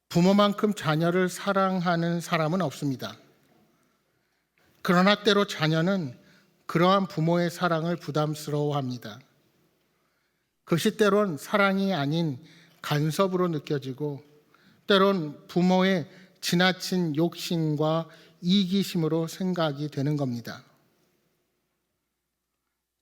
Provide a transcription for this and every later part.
부모만큼 자녀를 사랑하는 사람은 없습니다. 그러나 때로 자녀는 그러한 부모의 사랑을 부담스러워합니다. 그것이 때론 사랑이 아닌 간섭으로 느껴지고 때론 부모의 지나친 욕심과 이기심으로 생각이 되는 겁니다.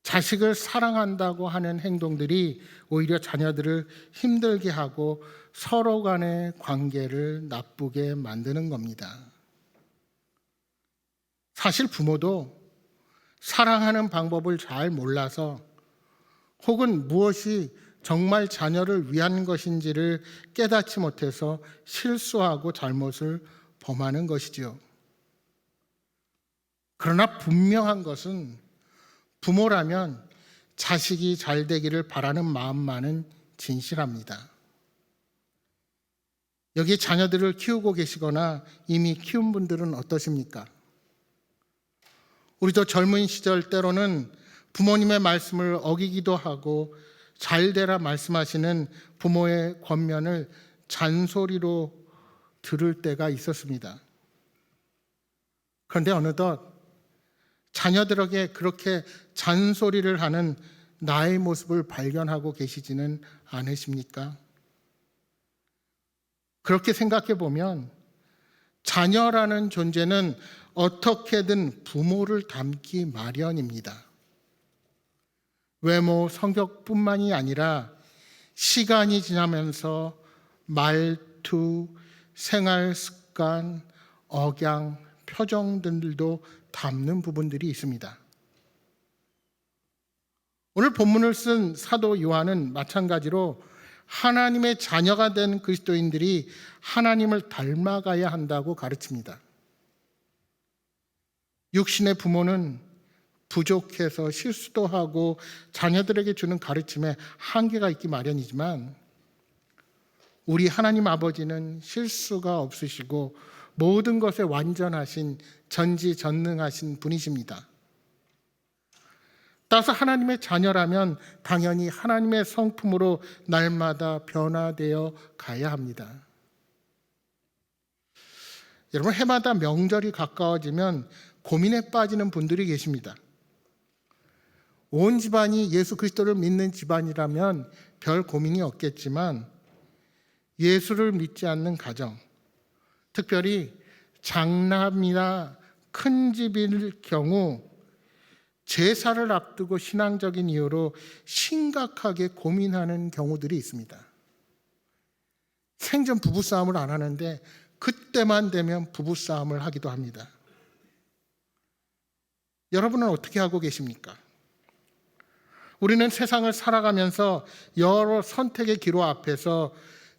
자식을 사랑한다고 하는 행동들이 오히려 자녀들을 힘들게 하고 서로 간의 관계를 나쁘게 만드는 겁니다. 사실 부모도 사랑하는 방법을 잘 몰라서 혹은 무엇이 정말 자녀를 위한 것인지를 깨닫지 못해서 실수하고 잘못을 범하는 것이지요. 그러나 분명한 것은 부모라면 자식이 잘 되기를 바라는 마음만은 진실합니다. 여기 자녀들을 키우고 계시거나 이미 키운 분들은 어떠십니까? 우리도 젊은 시절 때로는 부모님의 말씀을 어기기도 하고 잘 되라 말씀하시는 부모의 권면을 잔소리로 들을 때가 있었습니다. 그런데 어느덧 자녀들에게 그렇게 잔소리를 하는 나의 모습을 발견하고 계시지는 않으십니까? 그렇게 생각해 보면 자녀라는 존재는 어떻게든 부모를 닮기 마련입니다. 외모, 성격뿐만이 아니라 시간이 지나면서 말투, 생활 습관, 억양, 표정들도 닮는 부분들이 있습니다. 오늘 본문을 쓴 사도 요한은 마찬가지로 하나님의 자녀가 된 그리스도인들이 하나님을 닮아가야 한다고 가르칩니다. 육신의 부모는 부족해서 실수도 하고 자녀들에게 주는 가르침에 한계가 있기 마련이지만 우리 하나님 아버지는 실수가 없으시고 모든 것에 완전하신 전지전능하신 분이십니다. 따라서 하나님의 자녀라면 당연히 하나님의 성품으로 날마다 변화되어 가야 합니다. 여러분, 해마다 명절이 가까워지면 고민에 빠지는 분들이 계십니다. 온 집안이 예수 그리스도를 믿는 집안이라면 별 고민이 없겠지만 예수를 믿지 않는 가정, 특별히 장남이나 큰 집일 경우 제사를 앞두고 신앙적인 이유로 심각하게 고민하는 경우들이 있습니다. 생전 부부싸움을 안 하는데 그때만 되면 부부싸움을 하기도 합니다. 여러분은 어떻게 하고 계십니까? 우리는 세상을 살아가면서 여러 선택의 기로 앞에서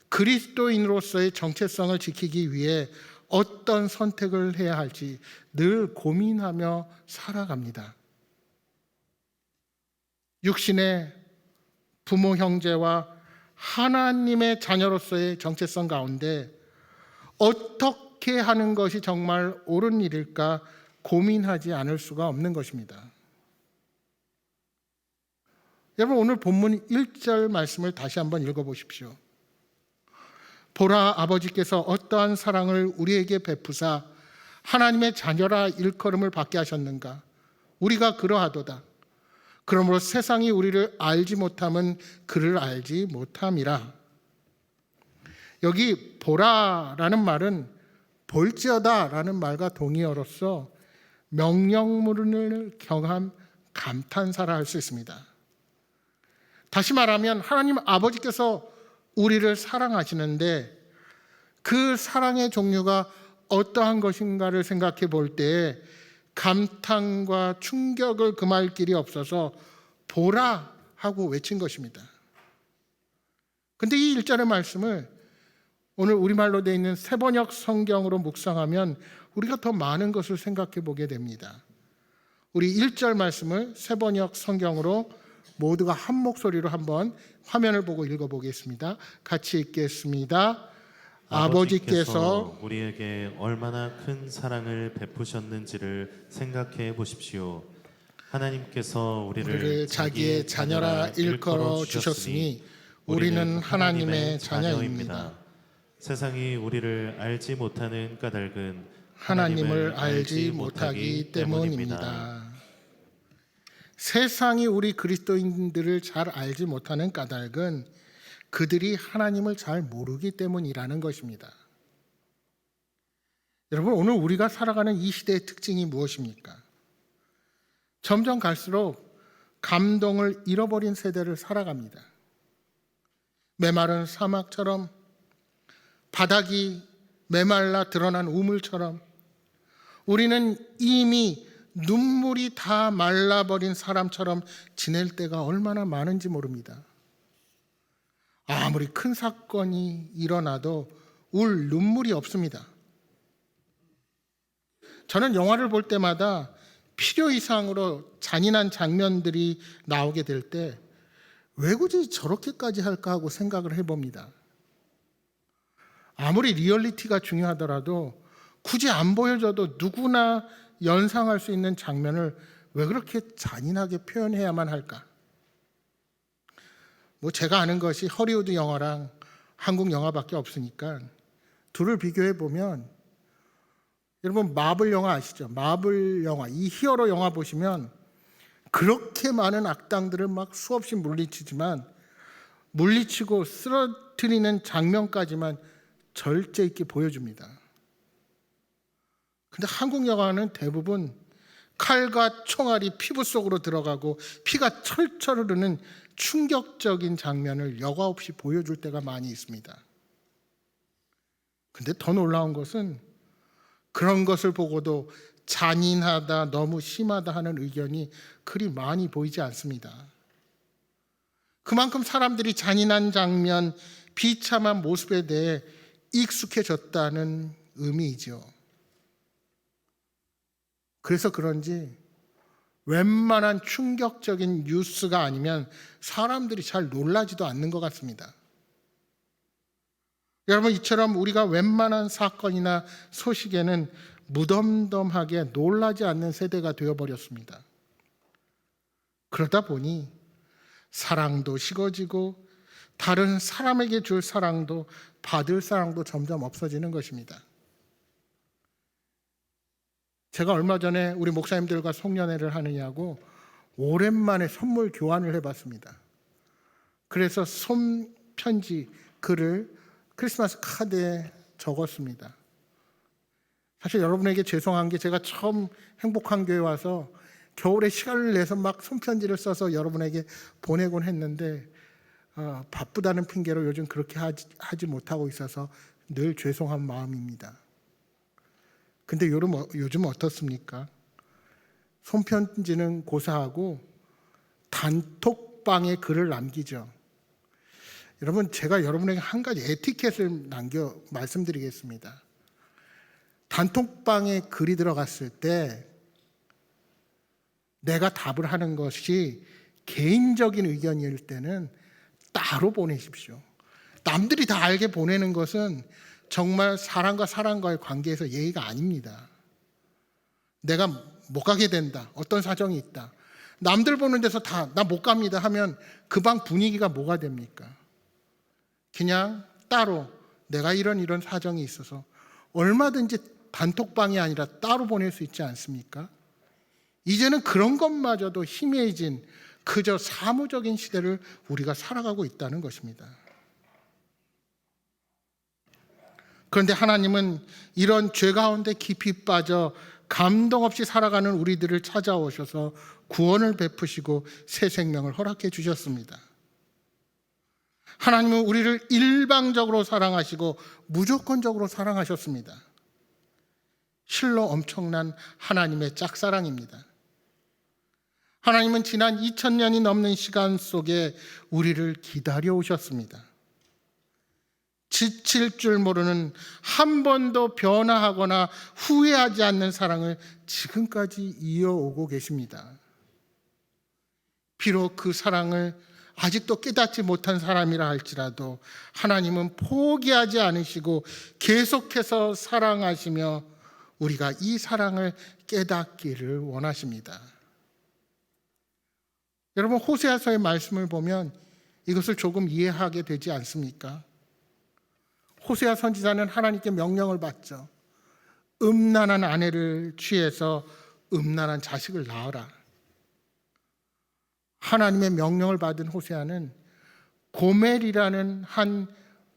그리스도인으로서의 정체성을 지키기 위해 어떤 선택을 해야 할지 늘 고민하며 살아갑니다. 육신의 부모 형제와 하나님의 자녀로서의 정체성 가운데 어떻게 하는 것이 정말 옳은 일일까 고민하지 않을 수가 없는 것입니다. 여러분, 오늘 본문 1절 말씀을 다시 한번 읽어보십시오. 보라, 아버지께서 어떠한 사랑을 우리에게 베푸사 하나님의 자녀라 일컬음을 받게 하셨는가. 우리가 그러하도다. 그러므로 세상이 우리를 알지 못함은 그를 알지 못함이라. 여기 보라라는 말은 볼지어다라는 말과 동의어로서 명령문을 경한 감탄사라 할 수 있습니다. 다시 말하면 하나님 아버지께서 우리를 사랑하시는데 그 사랑의 종류가 어떠한 것인가를 생각해 볼 때 감탄과 충격을 금할 길이 없어서 보라 하고 외친 것입니다. 그런데 이 1절의 말씀을 오늘 우리말로 되어 있는 세번역 성경으로 묵상하면 우리가 더 많은 것을 생각해 보게 됩니다. 우리 1절 말씀을 세번역 성경으로 모두가 한 목소리로 한번 화면을 보고 읽어보겠습니다. 같이 읽겠습니다. 아버지께서 우리에게 얼마나 큰 사랑을 베푸셨는지를 생각해 보십시오. 하나님께서 우리를 자기의 자녀라 일컬어 주셨으니 우리는 하나님의 자녀입니다. 세상이 우리를 알지 못하는 까닭은 하나님을 알지 못하기 때문입니다. 세상이 우리 그리스도인들을 잘 알지 못하는 까닭은 그들이 하나님을 잘 모르기 때문이라는 것입니다. 여러분, 오늘 우리가 살아가는 이 시대의 특징이 무엇입니까? 점점 갈수록 감동을 잃어버린 세대를 살아갑니다. 메마른 사막처럼, 바닥이 메말라 드러난 우물처럼 우리는 이미 눈물이 다 말라버린 사람처럼 지낼 때가 얼마나 많은지 모릅니다. 아무리 큰 사건이 일어나도 울 눈물이 없습니다. 저는 영화를 볼 때마다 필요 이상으로 잔인한 장면들이 나오게 될 때 왜 굳이 저렇게까지 할까 하고 생각을 해봅니다. 아무리 리얼리티가 중요하더라도 굳이 안 보여줘도 누구나 연상할 수 있는 장면을 왜 그렇게 잔인하게 표현해야만 할까? 제가 아는 것이 허리우드 영화랑 한국 영화밖에 없으니까 둘을 비교해 보면, 여러분 마블 영화 아시죠? 마블 영화, 이 히어로 영화 보시면 그렇게 많은 악당들을 막 수없이 물리치고 쓰러뜨리는 장면까지만 절제 있게 보여줍니다. 근데 한국 영화는 대부분 칼과 총알이 피부 속으로 들어가고 피가 철철 흐르는 충격적인 장면을 여과 없이 보여줄 때가 많이 있습니다. 근데 더 놀라운 것은 그런 것을 보고도 잔인하다, 너무 심하다 하는 의견이 그리 많이 보이지 않습니다. 그만큼 사람들이 잔인한 장면, 비참한 모습에 대해 익숙해졌다는 의미이죠. 그래서 그런지 웬만한 충격적인 뉴스가 아니면 사람들이 잘 놀라지도 않는 것 같습니다. 여러분, 이처럼 우리가 웬만한 사건이나 소식에는 무덤덤하게 놀라지 않는 세대가 되어버렸습니다. 그러다 보니 사랑도 식어지고 다른 사람에게 줄 사랑도 받을 사랑도 점점 없어지는 것입니다. 제가 얼마 전에 우리 목사님들과 송년회를 하느냐고 오랜만에 선물 교환을 해봤습니다. 그래서 손편지 글을 크리스마스 카드에 적었습니다. 사실 여러분에게 죄송한 게, 제가 처음 행복한 교회 와서 겨울에 시간을 내서 막 손편지를 써서 여러분에게 보내곤 했는데 바쁘다는 핑계로 요즘 그렇게 하지 못하고 있어서 늘 죄송한 마음입니다. 근데 요즘 어떻습니까? 손편지는 고사하고 단톡방에 글을 남기죠. 여러분, 제가 여러분에게 한 가지 에티켓을 말씀드리겠습니다. 단톡방에 글이 들어갔을 때 내가 답을 하는 것이 개인적인 의견일 때는 따로 보내십시오. 남들이 다 알게 보내는 것은 정말 사람과 사람과의 관계에서 예의가 아닙니다. 내가 못 가게 된다, 어떤 사정이 있다, 남들 보는 데서 다 나 못 갑니다 하면 그 방 분위기가 뭐가 됩니까? 그냥 따로 내가 이런 사정이 있어서 얼마든지 단톡방이 아니라 따로 보낼 수 있지 않습니까? 이제는 그런 것마저도 희미해진 그저 사무적인 시대를 우리가 살아가고 있다는 것입니다. 그런데 하나님은 이런 죄 가운데 깊이 빠져 감동 없이 살아가는 우리들을 찾아오셔서 구원을 베푸시고 새 생명을 허락해 주셨습니다. 하나님은 우리를 일방적으로 사랑하시고 무조건적으로 사랑하셨습니다. 실로 엄청난 하나님의 짝사랑입니다. 하나님은 지난 2000년이 넘는 시간 속에 우리를 기다려 오셨습니다. 지칠 줄 모르는, 한 번도 변화하거나 후회하지 않는 사랑을 지금까지 이어오고 계십니다. 비록 그 사랑을 아직도 깨닫지 못한 사람이라 할지라도 하나님은 포기하지 않으시고 계속해서 사랑하시며 우리가 이 사랑을 깨닫기를 원하십니다. 여러분, 호세아서의 말씀을 보면 이것을 조금 이해하게 되지 않습니까? 호세아 선지자는 하나님께 명령을 받죠. 음란한 아내를 취해서 음란한 자식을 낳아라. 하나님의 명령을 받은 호세아는 고멜이라는 한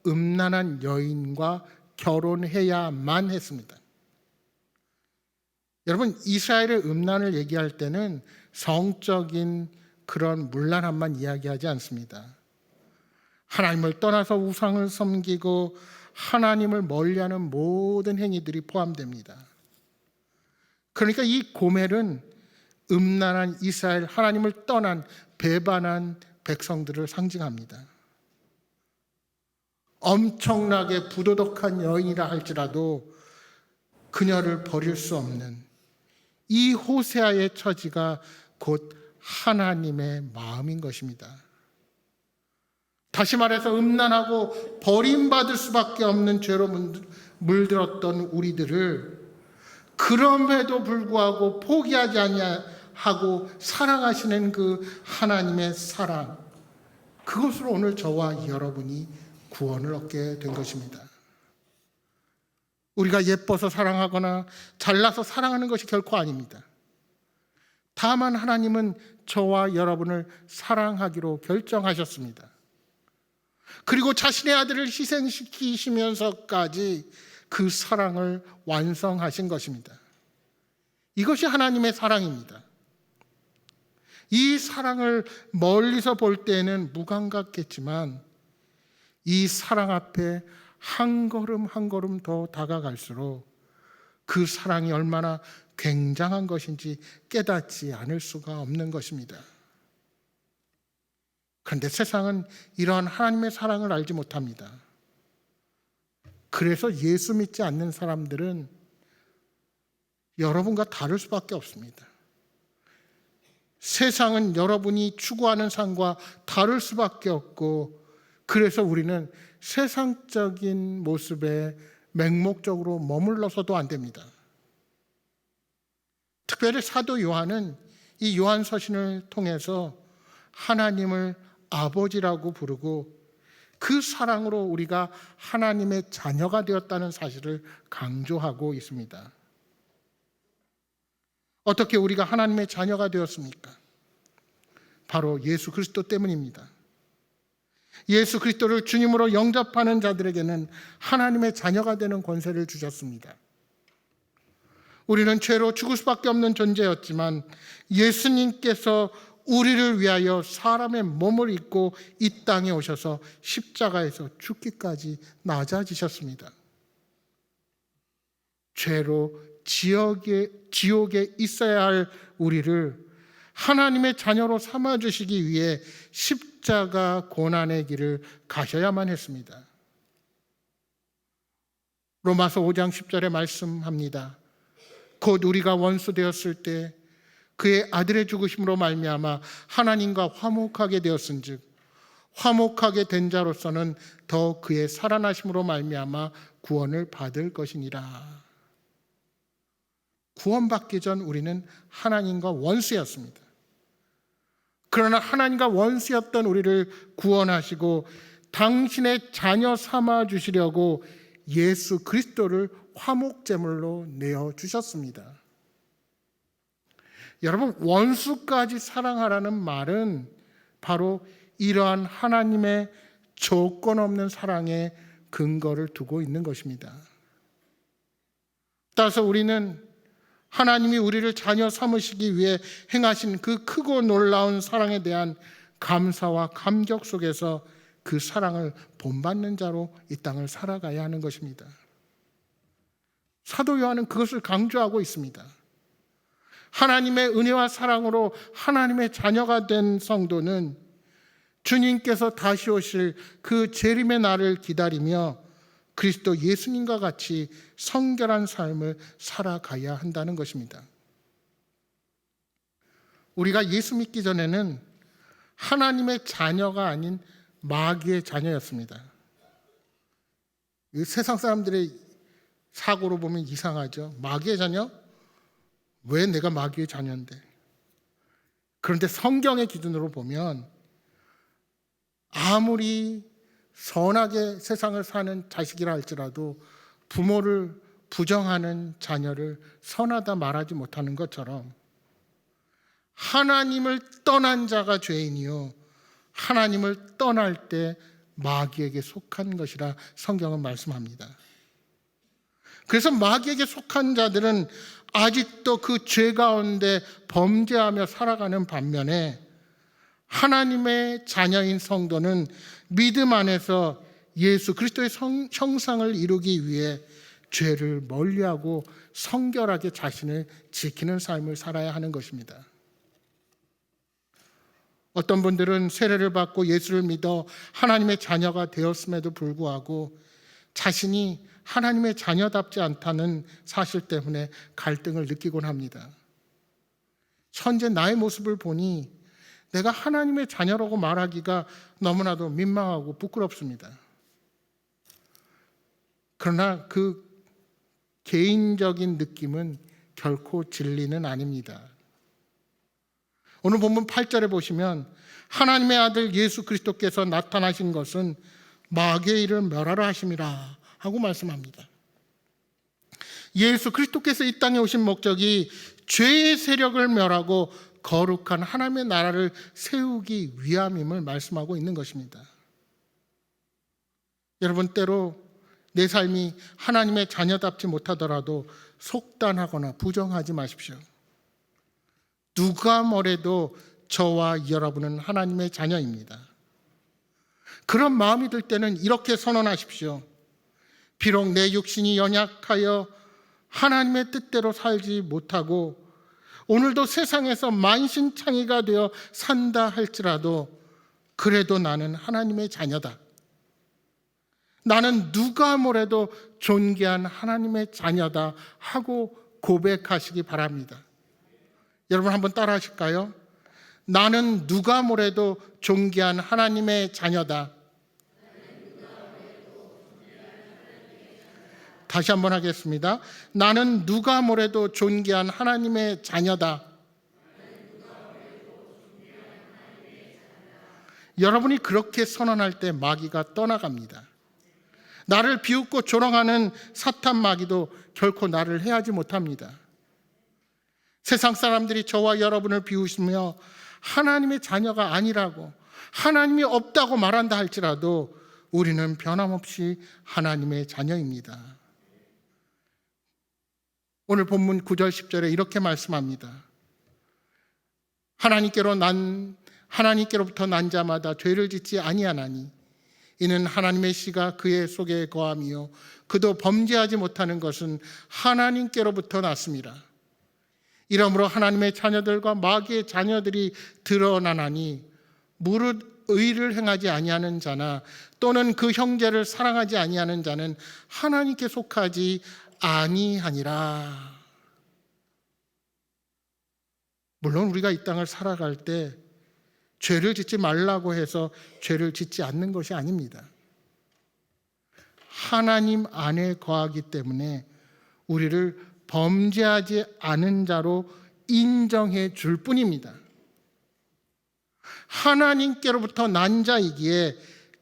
음란한 여인과 결혼해야만 했습니다. 여러분, 이스라엘의 음란을 얘기할 때는 성적인 그런 문란함만 이야기하지 않습니다. 하나님을 떠나서 우상을 섬기고 하나님을 멀리하는 모든 행위들이 포함됩니다. 그러니까 이 고멜은 음란한 이스라엘, 하나님을 떠난 배반한 백성들을 상징합니다. 엄청나게 부도덕한 여인이라 할지라도 그녀를 버릴 수 없는 이 호세아의 처지가 곧 하나님의 마음인 것입니다. 다시 말해서 음란하고 버림받을 수밖에 없는 죄로 물들었던 우리들을 그럼에도 불구하고 포기하지 아니하고 사랑하시는 그 하나님의 사랑, 그것으로 오늘 저와 여러분이 구원을 얻게 된 것입니다. 우리가 예뻐서 사랑하거나 잘나서 사랑하는 것이 결코 아닙니다. 다만 하나님은 저와 여러분을 사랑하기로 결정하셨습니다. 그리고 자신의 아들을 희생시키시면서까지 그 사랑을 완성하신 것입니다. 이것이 하나님의 사랑입니다. 이 사랑을 멀리서 볼 때에는 무감각했지만 이 사랑 앞에 한 걸음 한 걸음 더 다가갈수록 그 사랑이 얼마나 굉장한 것인지 깨닫지 않을 수가 없는 것입니다. 그런데 세상은 이러한 하나님의 사랑을 알지 못합니다. 그래서 예수 믿지 않는 사람들은 여러분과 다를 수밖에 없습니다. 세상은 여러분이 추구하는 삶과 다를 수밖에 없고, 그래서 우리는 세상적인 모습에 맹목적으로 머물러서도 안 됩니다. 특별히 사도 요한은 이 요한서신을 통해서 하나님을 아버지라고 부르고 그 사랑으로 우리가 하나님의 자녀가 되었다는 사실을 강조하고 있습니다. 어떻게 우리가 하나님의 자녀가 되었습니까? 바로 예수 그리스도 때문입니다. 예수 그리스도를 주님으로 영접하는 자들에게는 하나님의 자녀가 되는 권세를 주셨습니다. 우리는 죄로 죽을 수밖에 없는 존재였지만 예수님께서 우리를 위하여 사람의 몸을 입고 이 땅에 오셔서 십자가에서 죽기까지 낮아지셨습니다. 죄로 지옥에 있어야 할 우리를 하나님의 자녀로 삼아주시기 위해 십자가 고난의 길을 가셔야만 했습니다. 로마서 5장 10절에 말씀합니다. 곧 우리가 원수 되었을 때 그의 아들의 죽으심으로 말미암아 하나님과 화목하게 되었은즉 화목하게 된 자로서는 더 그의 살아나심으로 말미암아 구원을 받을 것이니라. 구원받기 전 우리는 하나님과 원수였습니다. 그러나 하나님과 원수였던 우리를 구원하시고 당신의 자녀 삼아 주시려고 예수 그리스도를 화목제물로 내어주셨습니다. 여러분, 원수까지 사랑하라는 말은 바로 이러한 하나님의 조건 없는 사랑에 근거를 두고 있는 것입니다. 따라서 우리는 하나님이 우리를 자녀 삼으시기 위해 행하신 그 크고 놀라운 사랑에 대한 감사와 감격 속에서 그 사랑을 본받는 자로 이 땅을 살아가야 하는 것입니다. 사도 요한은 그것을 강조하고 있습니다. 하나님의 은혜와 사랑으로 하나님의 자녀가 된 성도는 주님께서 다시 오실 그 재림의 날을 기다리며 그리스도 예수님과 같이 성결한 삶을 살아가야 한다는 것입니다. 우리가 예수 믿기 전에는 하나님의 자녀가 아닌 마귀의 자녀였습니다. 세상 사람들의 사고로 보면 이상하죠. 마귀의 자녀? 왜 내가 마귀의 자녀인데? 그런데 성경의 기준으로 보면 아무리 선하게 세상을 사는 자식이라 할지라도 부모를 부정하는 자녀를 선하다 말하지 못하는 것처럼 하나님을 떠난 자가 죄인이요 하나님을 떠날 때 마귀에게 속한 것이라 성경은 말씀합니다. 그래서 마귀에게 속한 자들은 아직도 그 죄 가운데 범죄하며 살아가는 반면에 하나님의 자녀인 성도는 믿음 안에서 예수 그리스도의 형상을 이루기 위해 죄를 멀리하고 성결하게 자신을 지키는 삶을 살아야 하는 것입니다. 어떤 분들은 세례를 받고 예수를 믿어 하나님의 자녀가 되었음에도 불구하고 자신이 하나님의 자녀답지 않다는 사실 때문에 갈등을 느끼곤 합니다. 현재 나의 모습을 보니 내가 하나님의 자녀라고 말하기가 너무나도 민망하고 부끄럽습니다. 그러나 그 개인적인 느낌은 결코 진리는 아닙니다. 오늘 본문 8절에 보시면 하나님의 아들 예수 그리스도께서 나타나신 것은 마귀의 일을 멸하라 하심이라 하고 말씀합니다. 예수 그리스도께서 이 땅에 오신 목적이 죄의 세력을 멸하고 거룩한 하나님의 나라를 세우기 위함임을 말씀하고 있는 것입니다. 여러분, 때로 내 삶이 하나님의 자녀답지 못하더라도 속단하거나 부정하지 마십시오. 누가 뭐래도 저와 여러분은 하나님의 자녀입니다. 그런 마음이 들 때는 이렇게 선언하십시오. 비록 내 육신이 연약하여 하나님의 뜻대로 살지 못하고 오늘도 세상에서 만신창이가 되어 산다 할지라도 그래도 나는 하나님의 자녀다. 나는 누가 뭐래도 존귀한 하나님의 자녀다 하고 고백하시기 바랍니다. 여러분 한번 따라 하실까요? 나는 누가 뭐래도 존귀한 하나님의 자녀다. 다시 한번 하겠습니다. 나는 누가 뭐래도 존귀한 하나님의 자녀다. 여러분이 그렇게 선언할 때 마귀가 떠나갑니다. 나를 비웃고 조롱하는 사탄 마귀도 결코 나를 해하지 못합니다. 세상 사람들이 저와 여러분을 비웃으며 하나님의 자녀가 아니라고, 하나님이 없다고 말한다 할지라도 우리는 변함없이 하나님의 자녀입니다. 오늘 본문 9절 10절에 이렇게 말씀합니다. 하나님께로부터 난 자마다 죄를 짓지 아니하나니 이는 하나님의 씨가 그의 속에 거함이요 그도 범죄하지 못하는 것은 하나님께로부터 났습니다. 이러므로 하나님의 자녀들과 마귀의 자녀들이 드러나나니 무릇 의를 행하지 아니하는 자나 또는 그 형제를 사랑하지 아니하는 자는 하나님께 속하지 아니하니라. 물론 우리가 이 땅을 살아갈 때 죄를 짓지 말라고 해서 죄를 짓지 않는 것이 아닙니다. 하나님 안에 거하기 때문에 우리를 범죄하지 않은 자로 인정해 줄 뿐입니다. 하나님께로부터 난 자이기에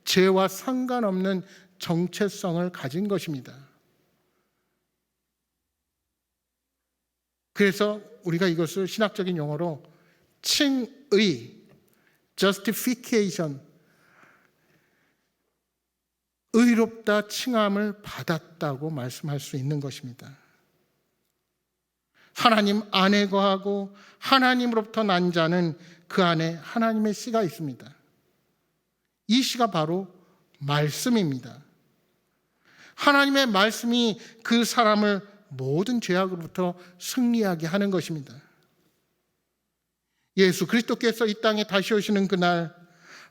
죄와 상관없는 정체성을 가진 것입니다. 그래서 우리가 이것을 신학적인 용어로 칭의, justification, 의롭다 칭함을 받았다고 말씀할 수 있는 것입니다. 하나님 안에 거하고 하나님으로부터 난 자는 그 안에 하나님의 씨가 있습니다. 이 씨가 바로 말씀입니다. 하나님의 말씀이 그 사람을 모든 죄악으로부터 승리하게 하는 것입니다. 예수 그리스도께서 이 땅에 다시 오시는 그날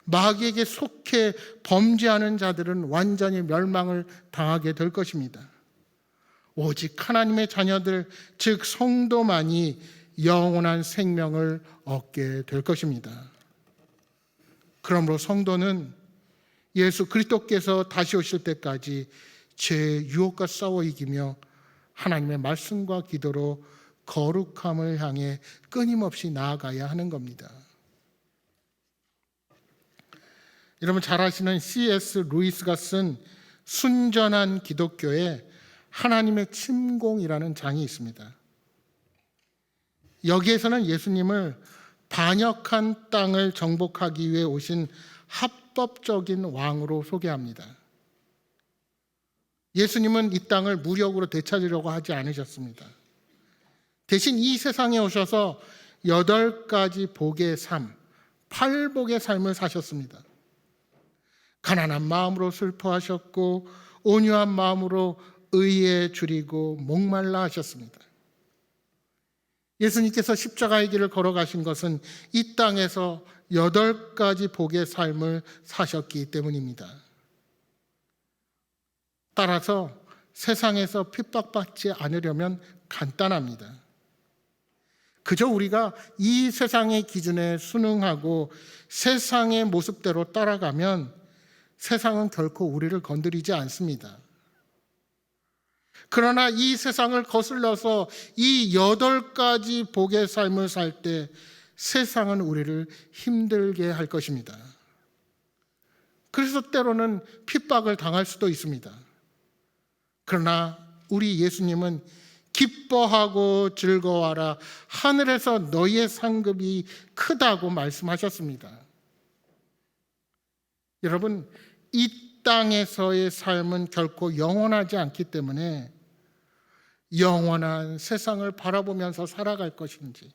마귀에게 속해 범죄하는 자들은 완전히 멸망을 당하게 될 것입니다. 오직 하나님의 자녀들, 즉 성도만이 영원한 생명을 얻게 될 것입니다. 그러므로 성도는 예수 그리스도께서 다시 오실 때까지 죄의 유혹과 싸워 이기며 하나님의 말씀과 기도로 거룩함을 향해 끊임없이 나아가야 하는 겁니다. 여러분 잘 아시는 C.S. 루이스가 쓴 순전한 기독교에 하나님의 침공이라는 장이 있습니다. 여기에서는 예수님을 반역한 땅을 정복하기 위해 오신 합법적인 왕으로 소개합니다. 예수님은 이 땅을 무력으로 되찾으려고 하지 않으셨습니다. 대신 이 세상에 오셔서 8가지 복의 삶, 8복의 삶을 사셨습니다. 가난한 마음으로 슬퍼하셨고 온유한 마음으로 의에 줄이고 목말라 하셨습니다. 예수님께서 십자가의 길을 걸어가신 것은 이 땅에서 8가지 복의 삶을 사셨기 때문입니다. 따라서 세상에서 핍박받지 않으려면 간단합니다. 그저 우리가 이 세상의 기준에 순응하고 세상의 모습대로 따라가면 세상은 결코 우리를 건드리지 않습니다. 그러나 이 세상을 거슬러서 이 8가지 복의 삶을 살 때 세상은 우리를 힘들게 할 것입니다. 그래서 때로는 핍박을 당할 수도 있습니다. 그러나 우리 예수님은 기뻐하고 즐거워하라, 하늘에서 너희의 상급이 크다고 말씀하셨습니다. 여러분, 이 땅에서의 삶은 결코 영원하지 않기 때문에 영원한 세상을 바라보면서 살아갈 것인지,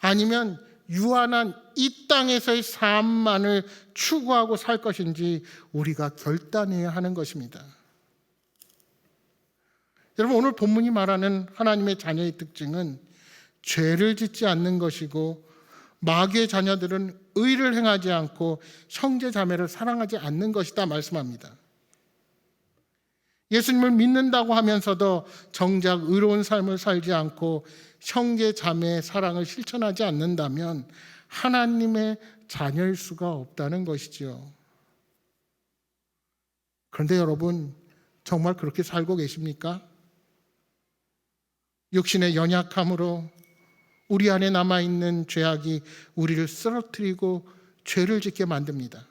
아니면 유한한 이 땅에서의 삶만을 추구하고 살 것인지 우리가 결단해야 하는 것입니다. 여러분, 오늘 본문이 말하는 하나님의 자녀의 특징은 죄를 짓지 않는 것이고, 마귀의 자녀들은 의를 행하지 않고 형제 자매를 사랑하지 않는 것이다 말씀합니다. 예수님을 믿는다고 하면서도 정작 의로운 삶을 살지 않고 형제 자매의 사랑을 실천하지 않는다면 하나님의 자녀일 수가 없다는 것이죠. 그런데 여러분, 정말 그렇게 살고 계십니까? 육신의 연약함으로 우리 안에 남아있는 죄악이 우리를 쓰러뜨리고 죄를 짓게 만듭니다.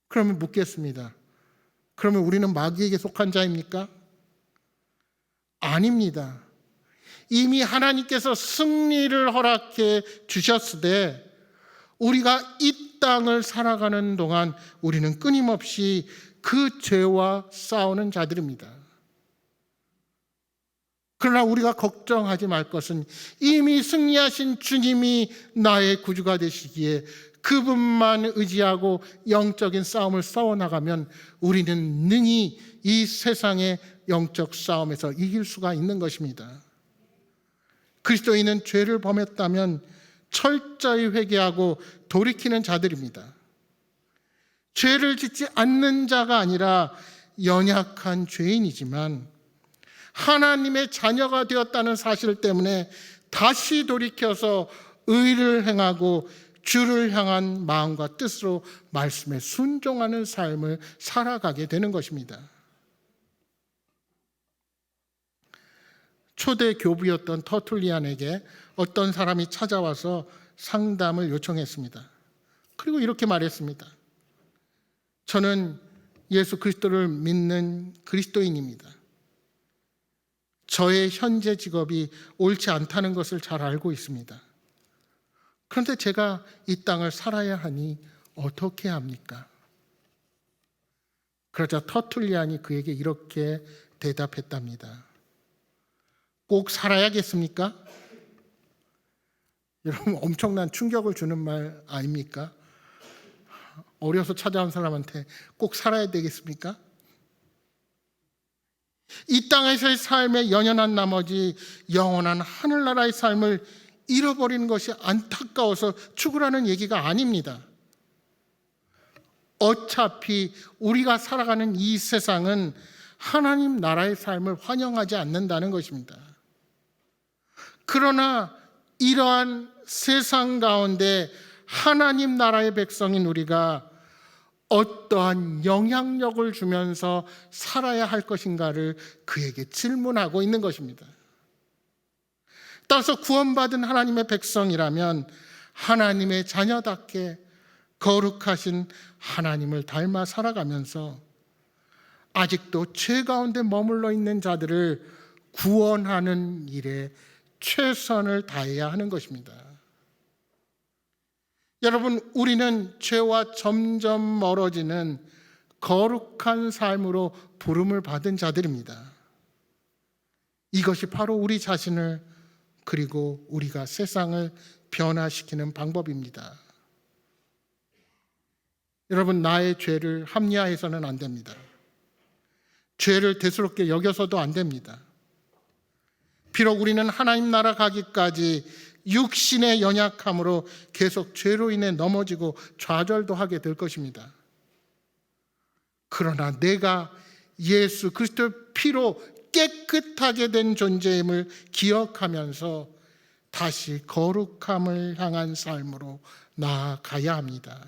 그러면 묻겠습니다. 그러면 우리는 마귀에게 속한 자입니까? 아닙니다. 이미 하나님께서 승리를 허락해 주셨으되 우리가 이 땅을 살아가는 동안 우리는 끊임없이 그 죄와 싸우는 자들입니다. 그러나 우리가 걱정하지 말 것은 이미 승리하신 주님이 나의 구주가 되시기에 그분만 의지하고 영적인 싸움을 싸워나가면 우리는 능히 이 세상의 영적 싸움에서 이길 수가 있는 것입니다. 그리스도인은 죄를 범했다면 철저히 회개하고 돌이키는 자들입니다. 죄를 짓지 않는 자가 아니라 연약한 죄인이지만 하나님의 자녀가 되었다는 사실 때문에 다시 돌이켜서 의를 행하고 주를 향한 마음과 뜻으로 말씀에 순종하는 삶을 살아가게 되는 것입니다. 초대 교부였던 터툴리안에게 어떤 사람이 찾아와서 상담을 요청했습니다. 그리고 이렇게 말했습니다. 저는 예수 그리스도를 믿는 그리스도인입니다. 저의 현재 직업이 옳지 않다는 것을 잘 알고 있습니다. 그런데 제가 이 땅을 살아야 하니 어떻게 합니까? 그러자 터툴리안이 그에게 이렇게 대답했답니다. 꼭 살아야겠습니까? 여러분, 엄청난 충격을 주는 말 아닙니까? 어려서 찾아온 사람한테 꼭 살아야 되겠습니까? 이 땅에서의 삶에 연연한 나머지 영원한 하늘나라의 삶을 잃어버리는 것이 안타까워서 죽으라는 얘기가 아닙니다. 어차피 우리가 살아가는 이 세상은 하나님 나라의 삶을 환영하지 않는다는 것입니다. 그러나 이러한 세상 가운데 하나님 나라의 백성인 우리가 어떠한 영향력을 주면서 살아야 할 것인가를 그에게 질문하고 있는 것입니다. 따라서 구원받은 하나님의 백성이라면 하나님의 자녀답게 거룩하신 하나님을 닮아 살아가면서 아직도 죄 가운데 머물러 있는 자들을 구원하는 일에 최선을 다해야 하는 것입니다. 여러분, 우리는 죄와 점점 멀어지는 거룩한 삶으로 부름을 받은 자들입니다. 이것이 바로 우리 자신을 그리고 우리가 세상을 변화시키는 방법입니다. 여러분, 나의 죄를 합리화해서는 안 됩니다. 죄를 대수롭게 여겨서도 안 됩니다. 비록 우리는 하나님 나라 가기까지 육신의 연약함으로 계속 죄로 인해 넘어지고 좌절도 하게 될 것입니다. 그러나 내가 예수 그리스도의 피로 깨끗하게 된 존재임을 기억하면서 다시 거룩함을 향한 삶으로 나아가야 합니다.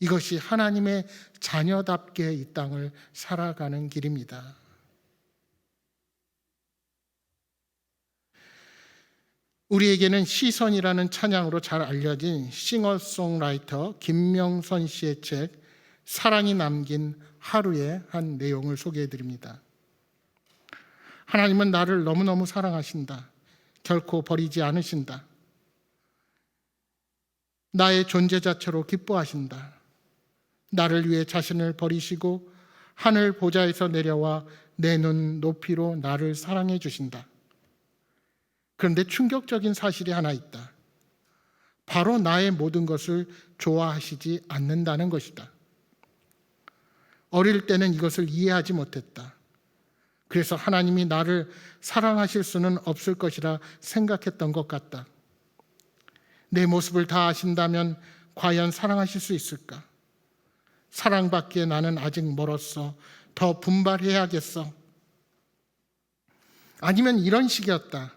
이것이 하나님의 자녀답게 이 땅을 살아가는 길입니다. 우리에게는 시선이라는 찬양으로 잘 알려진 싱어송라이터 김명선 씨의 책 사랑이 남긴 하루의 한 내용을 소개해 드립니다. 하나님은 나를 너무너무 사랑하신다. 결코 버리지 않으신다. 나의 존재 자체로 기뻐하신다. 나를 위해 자신을 버리시고 하늘 보좌에서 내려와 내 눈 높이로 나를 사랑해 주신다. 그런데 충격적인 사실이 하나 있다. 바로 나의 모든 것을 좋아하시지 않는다는 것이다. 어릴 때는 이것을 이해하지 못했다. 그래서 하나님이 나를 사랑하실 수는 없을 것이라 생각했던 것 같다. 내 모습을 다 아신다면 과연 사랑하실 수 있을까? 사랑받기에 나는 아직 멀었어. 더 분발해야겠어. 아니면 이런 식이었다.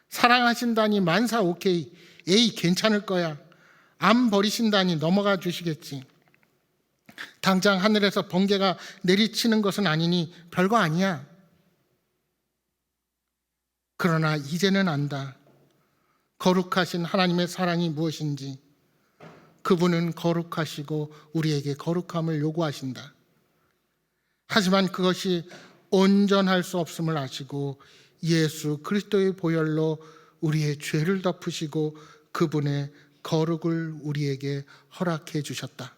사랑하신다니 만사 오케이. 에이, 괜찮을 거야. 안 버리신다니 넘어가 주시겠지. 당장 하늘에서 번개가 내리치는 것은 아니니 별거 아니야. 그러나 이제는 안다. 거룩하신 하나님의 사랑이 무엇인지. 그분은 거룩하시고 우리에게 거룩함을 요구하신다. 하지만 그것이 온전할 수 없음을 아시고 예수 그리스도의 보혈로 우리의 죄를 덮으시고 그분의 거룩을 우리에게 허락해 주셨다.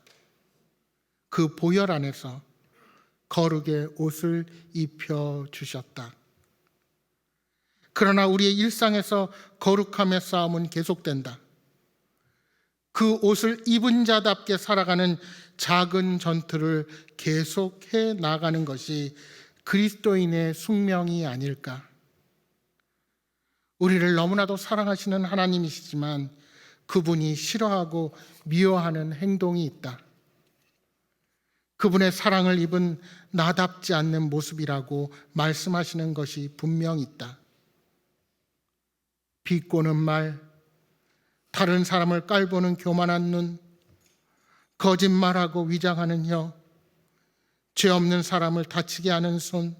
그 보혈 안에서 거룩의 옷을 입혀 주셨다. 그러나 우리의 일상에서 거룩함의 싸움은 계속된다. 그 옷을 입은 자답게 살아가는 작은 전투를 계속해 나가는 것이 그리스도인의 숙명이 아닐까. 우리를 너무나도 사랑하시는 하나님이시지만 그분이 싫어하고 미워하는 행동이 있다. 그분의 사랑을 입은 나답지 않는 모습이라고 말씀하시는 것이 분명 있다. 비꼬는 말, 다른 사람을 깔보는 교만한 눈, 거짓말하고 위장하는 혀, 죄 없는 사람을 다치게 하는 손,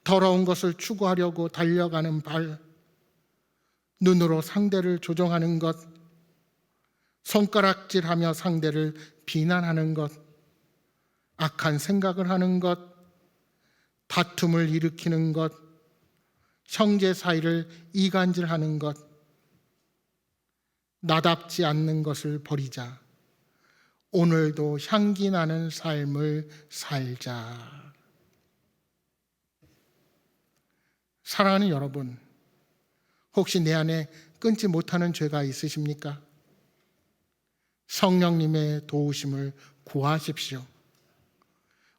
더러운 것을 추구하려고 달려가는 발, 눈으로 상대를 조종하는 것, 손가락질하며 상대를 비난하는 것, 악한 생각을 하는 것, 다툼을 일으키는 것, 형제 사이를 이간질하는 것, 나답지 않는 것을 버리자. 오늘도 향기 나는 삶을 살자. 사랑하는 여러분, 혹시 내 안에 끊지 못하는 죄가 있으십니까? 성령님의 도우심을 구하십시오.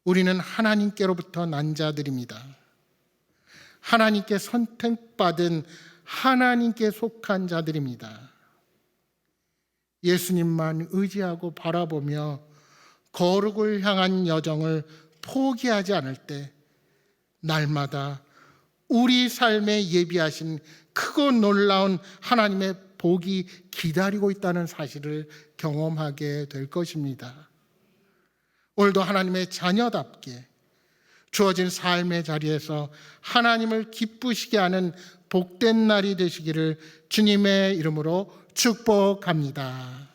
우리는 하나님께로부터 난 자들입니다. 하나님께 선택받은 하나님께 속한 자들입니다. 예수님만 의지하고 바라보며 거룩을 향한 여정을 포기하지 않을 때 날마다 우리 삶에 예비하신 크고 놀라운 하나님의 복이 기다리고 있다는 사실을 경험하게 될 것입니다. 오늘도 하나님의 자녀답게 주어진 삶의 자리에서 하나님을 기쁘시게 하는 복된 날이 되시기를 주님의 이름으로 축복합니다.